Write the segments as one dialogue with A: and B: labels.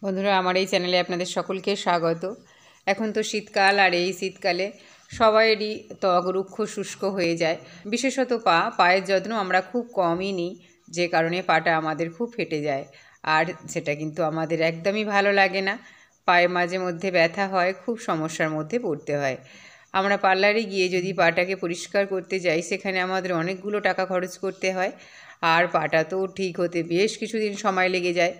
A: বন্ধুরা আমার এই চ্যানেলে আপনাদের সকলকে স্বাগত। এখন তো শীতকাল, আর এই শীতকালে সবাইয়েরই ত্বক রুক্ষ শুষ্ক হয়ে যায়। বিশেষত পায়ের যত্ন আমরা খুব কমই নিই, যে কারণে পাটা আমাদের খুব ফেটে যায়। আর সেটা কিন্তু আমাদের একদমই ভালো লাগে না। পায়ে মাঝে মধ্যে ব্যথা হয়, খুব সমস্যার মধ্যে পড়তে হয়। আমরা পার্লারে গিয়ে যদি পাটাকে পরিষ্কার করতে যাই, সেখানে আমাদের অনেকগুলো টাকা খরচ করতে হয়, আর পাটা তো ঠিক হতে বেশ কিছুদিন সময় লেগে যায়।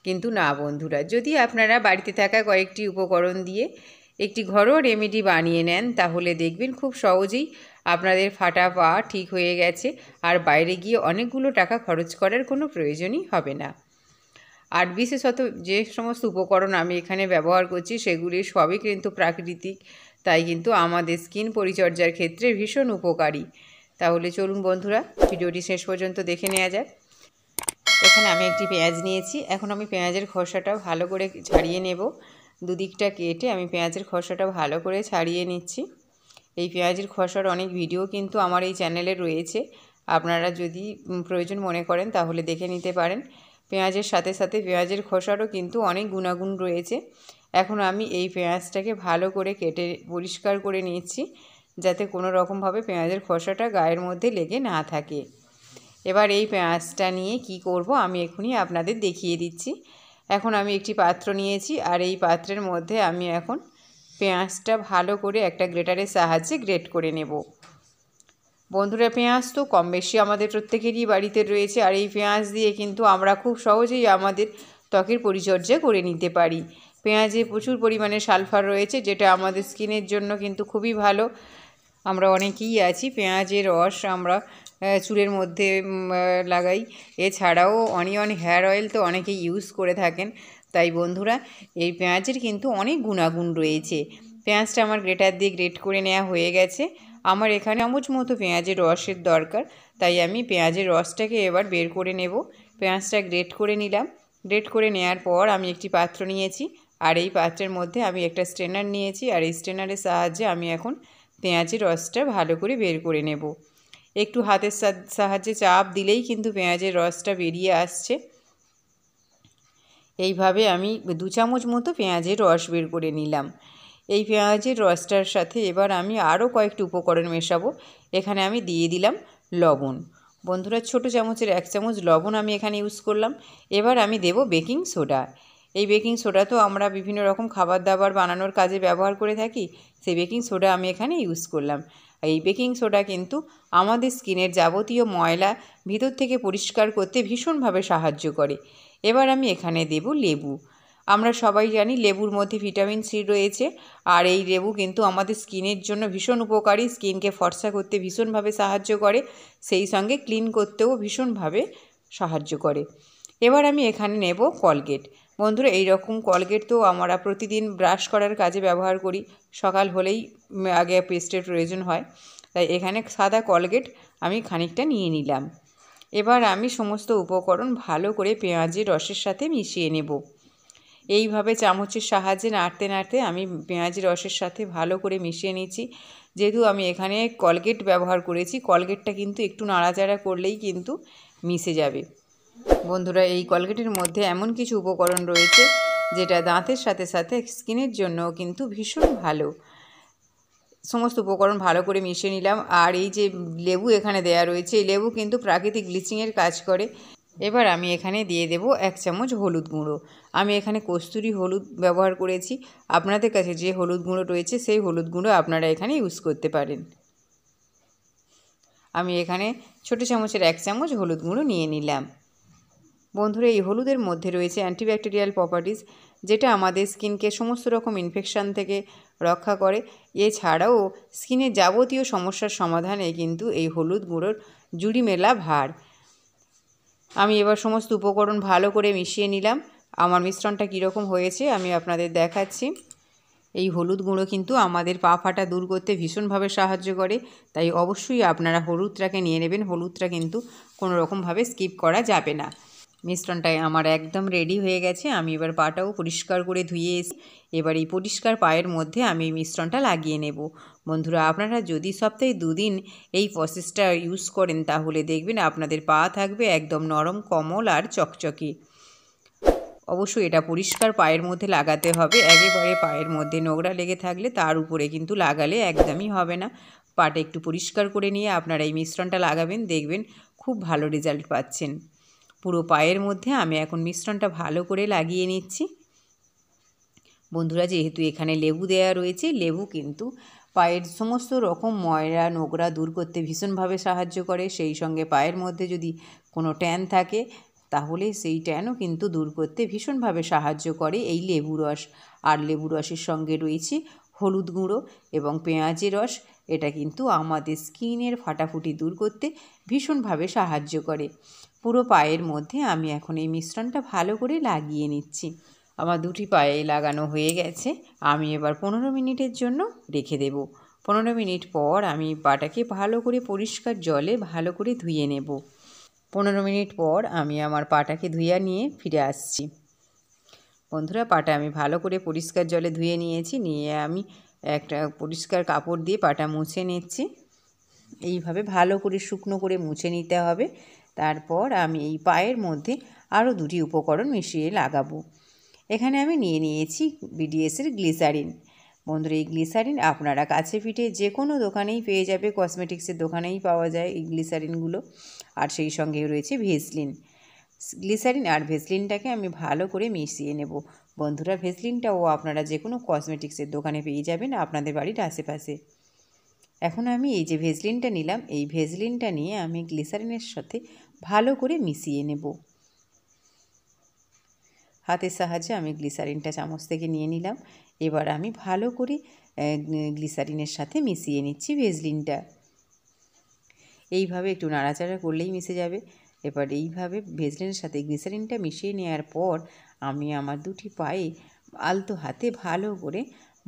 A: কিন্তু না বন্ধুরা, যদি আপনারা বাড়িতে থাকা কয়েকটি উপকরণ দিয়ে একটি ঘরোয়া রেমেডি বানিয়ে নেন, তাহলে দেখবেন খুব সহজেই আপনাদের ফাটা পা ঠিক হয়ে গেছে, আর বাইরে গিয়ে অনেকগুলো টাকা খরচ করার কোনো প্রয়োজনই হবে না। আর বিশেষত যে সমস্ত উপকরণ আমি এখানে ব্যবহার করছি, সেগুলি সবই কিন্তু প্রাকৃতিক, তাই কিন্তু আমাদের স্কিন পরিচর্যার ক্ষেত্রে ভীষণ উপকারী। তাহলে চলুন বন্ধুরা, ভিডিওটি শেষ পর্যন্ত দেখে নেওয়া যাক। এখানে আমি একটি পেঁয়াজ নিয়েছি। এখন আমি পেঁয়াজের খোসাটা ভালো করে ছাড়িয়ে নেব। দুদিকটা কেটে আমি পেঁয়াজের খোসাটা ভালো করে ছাড়িয়ে নিচ্ছি। এই পেঁয়াজের খোসার অনেক ভিডিও কিন্তু আমার এই চ্যানেলে রয়েছে, আপনারা যদি প্রয়োজন মনে করেন তাহলে দেখে নিতে পারেন। পেঁয়াজের সাথে সাথে পেঁয়াজের খোসারও কিন্তু অনেক গুণাগুণ রয়েছে। এখন আমি এই পেঁয়াজটাকে ভালো করে কেটে পরিষ্কার করে নিচ্ছি, যাতে কোনো রকমভাবে পেঁয়াজের খোসাটা গায়ের মধ্যে লেগে না থাকে। এবার এই পেঁয়াজটা নিয়ে কি করব আমি এখনই আপনাদের দেখিয়ে দিচ্ছি। এখন আমি একটি পাত্র নিয়েছি, আর এই পাত্রের মধ্যে আমি এখন পেঁয়াজটা ভালো করে একটা গ্রেটারের সাহায্যে গ্রেট করে নেব। বন্ধুরা, পেঁয়াজ তো কম বেশি আমাদের প্রত্যেকেরই বাড়িতে রয়েছে, আর এই পেঁয়াজ দিয়ে কিন্তু আমরা খুব সহজেই আমাদের ত্বকের পরিচর্যা করে নিতে পারি। পেঁয়াজে প্রচুর পরিমাণে সালফার রয়েছে, যেটা আমাদের স্কিনের জন্য কিন্তু খুবই ভালো। আমরা অনেকেই আছি পেঁয়াজের রস আমরা চুলের মধ্যে লাগাই। এছাড়াও অনিয়ন হেয়ার অয়েল তো অনেকেই ইউজ করে থাকেন। তাই বন্ধুরা, এই পেঁয়াজের কিন্তু অনেক গুণাগুণ রয়েছে। পেঁয়াজটা আমার গ্রেটার দিয়ে গ্রেট করে নেওয়া হয়ে গেছে। আমার এখানে চামচ মতো পেঁয়াজের রসের দরকার, তাই আমি পেঁয়াজের রসটাকে এবার বের করে নেব। পেঁয়াজটা গ্রেট করে নিলাম। গ্রেট করে নেওয়ার পর আমি একটি পাত্র নিয়েছি, আর এই পাত্রের মধ্যে আমি একটা স্ট্রেনার নিয়েছি, আর এই স্ট্রেনারের সাহায্যে আমি এখন পেঁয়াজের রসটা ভালো করে বের করে নেব। একটু হাতের সাহায্যে চাপ দিলেই কিন্তু পেঁয়াজের রসটা বেরিয়ে আসছে। এইভাবে আমি 2 চামচ মতো পেঁয়াজের রস বের করে নিলাম। এই পেঁয়াজের রসটার সাথে এবার আমি আরও কয়েকটি উপকরণ মেশাবো। এখানে আমি দিয়ে দিলাম লবণ। বন্ধুরা, ছোটো চামচের 1 চামচ লবণ আমি এখানে ইউজ করলাম। এবার আমি দেব বেকিং সোডা। এই বেকিং সোডা তো আমরা বিভিন্ন রকম খাবার দাবার বানানোর কাজে ব্যবহার করে থাকি, সেই বেকিং সোডা আমি এখানে ইউজ করলাম। এই বেকিং সোডা কিন্তু আমাদের স্কিনের যাবতীয় ময়লা ভিতর থেকে পরিষ্কার করতে ভীষণভাবে সাহায্য করে। এবার আমি এখানে দেব লেবু। আমরা সবাই জানি লেবুর মধ্যে ভিটামিন সি রয়েছে, আর এই লেবু কিন্তু আমাদের স্কিনের জন্য ভীষণ উপকারী। স্কিনকে ফর্সা করতে ভীষণভাবে সাহায্য করে, সেই সঙ্গে ক্লিন করতেও ভীষণভাবে সাহায্য করে। এবার আমি এখানে নেব কলগেট। বন্ধুরা, এই রকম কলগেট তো আমরা প্রতিদিন ব্রাশ করার কাজে ব্যবহার করি। সকাল হলেই আগে পেস্টের প্রয়োজন হয়, তাই এখানে সাদা কলগেট আমি খানিকটা নিয়ে নিলাম। এবার আমি সমস্ত উপকরণ ভালো করে পেঁয়াজের রসের সাথে মিশিয়ে নেব। এইভাবে চামচের সাহায্যে নাড়তে নাড়তে আমি পেঁয়াজের রসের সাথে ভালো করে মিশিয়ে নিচ্ছি। যেহেতু আমি এখানে কলগেট ব্যবহার করেছি, কলগেটটা কিন্তু একটু নাড়াচাড়া করলেই কিন্তু মিশে যাবে। বন্ধুরা, এই কলগেটের মধ্যে এমন কিছু উপকরণ রয়েছে যেটা দাঁতের সাথে সাথে স্কিনের জন্যও কিন্তু ভীষণ ভালো। সমস্ত উপকরণ ভালো করে মিশিয়ে নিলাম। আর এই যে লেবু এখানে দেয়া রয়েছে, এই লেবু কিন্তু প্রাকৃতিক ব্লিচিংয়ের কাজ করে। এবার আমি এখানে দিয়ে দেব 1 চামচ হলুদ গুঁড়ো। আমি এখানে কস্তুরি হলুদ ব্যবহার করেছি। আপনাদের কাছে যে হলুদ গুঁড়ো রয়েছে সেই হলুদ গুঁড়ো আপনারা এখানে ইউজ করতে পারেন। আমি এখানে ছোটো চামচের 1 চামচ হলুদ গুঁড়ো নিয়ে নিলাম। বন্ধুরা, এই হলুদের মধ্যে রয়েছে অ্যান্টিব্যাকটেরিয়াল প্রপার্টিস, যেটা আমাদের স্কিনকে সমস্ত রকম ইনফেকশান থেকে রক্ষা করে। এছাড়াও স্কিনের যাবতীয় সমস্যার সমাধানে কিন্তু এই হলুদ গুঁড়োর জুড়ি মেলা ভার। আমি এবার সমস্ত উপকরণ ভালো করে মিশিয়ে নিলাম। আমার মিশ্রণটা কীরকম হয়েছে আমি আপনাদের দেখাচ্ছি। এই হলুদ গুঁড়ো কিন্তু আমাদের পা ফাটা দূর করতে ভীষণভাবে সাহায্য করে, তাই অবশ্যই আপনারা হলুদটাকে নিয়ে নেবেন। হলুদটা কিন্তু কোনো রকমভাবে স্কিপ করা যাবে না। মিশ্রণটাই আমার একদম রেডি হয়ে গেছে। আমি এবার পাটাও পরিষ্কার করে ধুয়ে এসে এবার এই পরিষ্কার পায়ের মধ্যে আমি এই মিশ্রণটা লাগিয়ে নেব। বন্ধুরা, আপনারা যদি সপ্তাহে 2 দিন এই প্রসেসটা ইউজ করেন, তাহলে দেখবেন আপনাদের পা থাকবে একদম নরম, কোমল আর চকচকে। অবশ্যই এটা পরিষ্কার পায়ের মধ্যে লাগাতে হবে। একেবারে পায়ের মধ্যে নোংরা লেগে থাকলে তার উপরে কিন্তু লাগালে একদমই হবে না। পাটা একটু পরিষ্কার করে নিয়ে আপনারা এই মিশ্রণটা লাগাবেন, দেখবেন খুব ভালো রেজাল্ট পাচ্ছেন। পুরো পায়ের মধ্যে আমি এখন মিশ্রণটা ভালো করে লাগিয়ে নিচ্ছি। বন্ধুরা, যেহেতু এখানে লেবু দেয়া রয়েছে, লেবু কিন্তু পায়ের সমস্ত রকম ময়লা নোংরা দূর করতে ভীষণভাবে সাহায্য করে। সেই সঙ্গে পায়ের মধ্যে যদি কোনো ট্যান থাকে তাহলে সেই ট্যানও কিন্তু দূর করতে ভীষণভাবে সাহায্য করে এই লেবু রস। আর লেবু রসের সঙ্গে রয়েছে হলুদ গুঁড়ো এবং পেঁয়াজের রস। এটা কিন্তু আমাদের স্কিনের ফাটাফুটি দূর করতে ভীষণভাবে সাহায্য করে। পুরো পায়ের মধ্যে আমি এখন এই মিশ্রণটা ভালো করে লাগিয়ে নিচ্ছি। আমার দুটি পায়ে লাগানো হয়ে গেছে। আমি এবার 15 মিনিটের জন্য রেখে দেব। 15 মিনিট পর আমি পাটাকে ভালো করে পরিষ্কার জলে ভালো করে ধুয়ে নেব। 15 মিনিট পর আমি আমার পাটাকে ধুয়ে নিয়ে ফিরে আসছি। বন্ধুরা, পাটা আমি ভালো করে পরিষ্কার জলে ধুয়ে নিয়েছি। নিয়ে আমি একটা পরিষ্কার কাপড় দিয়ে পাটা মুছে নিচ্ছি। এইভাবে ভালো করে শুকনো করে মুছে নিতে হবে। তারপর আমি এই পায়ের মধ্যে আরও দুটি উপকরণ মিশিয়ে লাগাবো। এখানে আমি নিয়ে নিয়েছি বিডিএসের গ্লিসারিন। বন্ধুরা, এই গ্লিসারিন আপনারা কাছে পিঠে যে কোনো দোকানেই পেয়ে যাবে, কসমেটিক্সের দোকানেই পাওয়া যায় এই গ্লিসারিনগুলো। আর সেই সঙ্গে রয়েছে ভেসলিন। গ্লিসারিন আর ভেসলিনটাকে আমি ভালো করে মিশিয়ে নেব। বন্ধুরা, ভেসলিনটাও আপনারা যে কোনো কসমেটিক্সের দোকানে পেয়ে যাবেন আপনাদের বাড়ির আশেপাশে। এখন আমি এই যে ভেসলিনটা নিলাম, এই ভেসলিনটা নিয়ে আমি গ্লিসারিনের সাথে ভালো করে মিশিয়ে নেব। হাতের সাহায্যে আমি গ্লিসারিনটা চামচ থেকে নিয়ে নিলাম। এবার আমি ভালো করে গ্লিসারিনের সাথে মিশিয়ে নিচ্ছি ভেসলিনটা। এইভাবে একটু নাড়াচাড়া করলেই মিশে যাবে। এবার এইভাবে ভেসলিনের সাথে গ্লিসারিনটা মিশিয়ে নেওয়ার পর আমি আমার দুটি পায়ে আলতো হাতে ভালো করে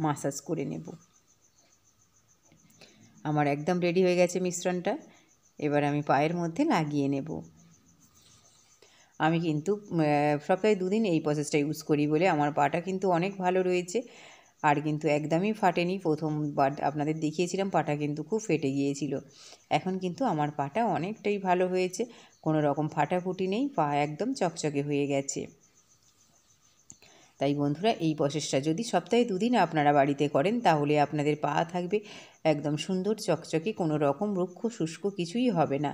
A: মাসাজ করে নেব। আমার একদম রেডি হয়ে গেছে মিশ্রণটা। এবার আমি পায়ের মধ্যে লাগিয়ে নেব। আমি কিন্তু সপ্তাহে 2 দিন এই প্রসেসটা ইউজ করি বলে আমার পাটা কিন্তু অনেক ভালো রয়েছে। আর কিন্তু একদমই ফাটেনি। প্রথমবার আপনাদের দেখিয়েছিলাম পাটা কিন্তু খুব ফেটে গিয়েছিল। এখন কিন্তু আমার পাটা অনেকটাই ভালো হয়েছে, কোনো রকম ফাটাফুটি নেই, পা একদম চকচকে হয়ে গেছে। তাই বন্ধুরা, এই প্রসেসটা যদি সপ্তাহে 2 দিন আপনারা বাড়িতে করেন তাহলে আপনাদের পা থাকবে একদম সুন্দর চকচকে, কোনো রকম রুক্ষ শুষ্ক কিছুই হবে না।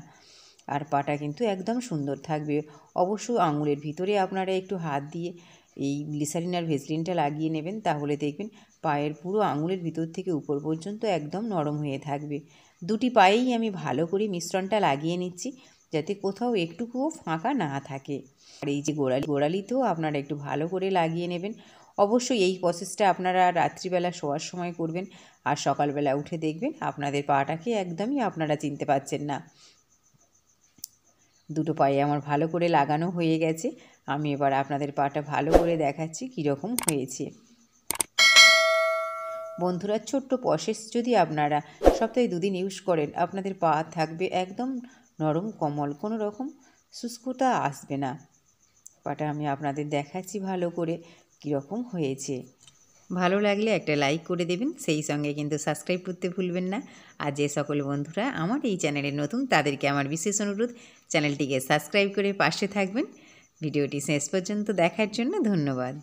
A: আর পাটা কিন্তু একদম সুন্দর থাকবে। অবশ্য আঙুলের ভিতরে আপনারা একটু হাত দিয়ে এই গ্লিসারিন আর ভেসলিনটা লাগিয়ে নেবেন, তাহলে দেখবেন পায়ের পুরো আঙুলের ভিতর থেকে উপর পর্যন্ত একদম নরম হয়ে থাকবে। দুটি পায়েই আমি ভালো করে মিশ্রণটা লাগিয়ে নিচ্ছি যাতে কোথাও একটুকুও ফাঁকা না থাকে। আর এই যে গোড়ালিতেও আপনারা একটু ভালো করে লাগিয়ে নেবেন। অবশ্যই এই প্রসেসটা আপনারা রাত্রিবেলা শোয়ার সময় করবেন, আর সকালবেলা উঠে দেখবেন আপনাদের পাটাকে একদমই আপনারা চিনতে পারছেন না। দুটো পায়ে আমার ভালো করে লাগানো হয়ে গেছে। আমি এবার আপনাদের পাটা ভালো করে দেখাচ্ছি কীরকম হয়েছে। বন্ধুরা, ছোট্ট প্রসেস যদি আপনারা সপ্তাহে 2 দিন ইউজ করেন আপনাদের পা থাকবে একদম নরম কোমল, কোনো রকম শুষ্কতা আসবে না। পাটা আমি আপনাদের দেখাচ্ছি ভালো করে কীরকম হয়েছে। ভালো লাগলে একটা লাইক করে দেবেন, সেই সঙ্গে কিন্তু সাবস্ক্রাইব করতে ভুলবেন না। আর যে সকল বন্ধুরা আমার এই চ্যানেলে নতুন তাদেরকে আমার বিশেষ অনুরোধ, চ্যানেলটিকে সাবস্ক্রাইব করে পাশে থাকবেন। ভিডিওটি শেষ পর্যন্ত দেখার জন্য ধন্যবাদ।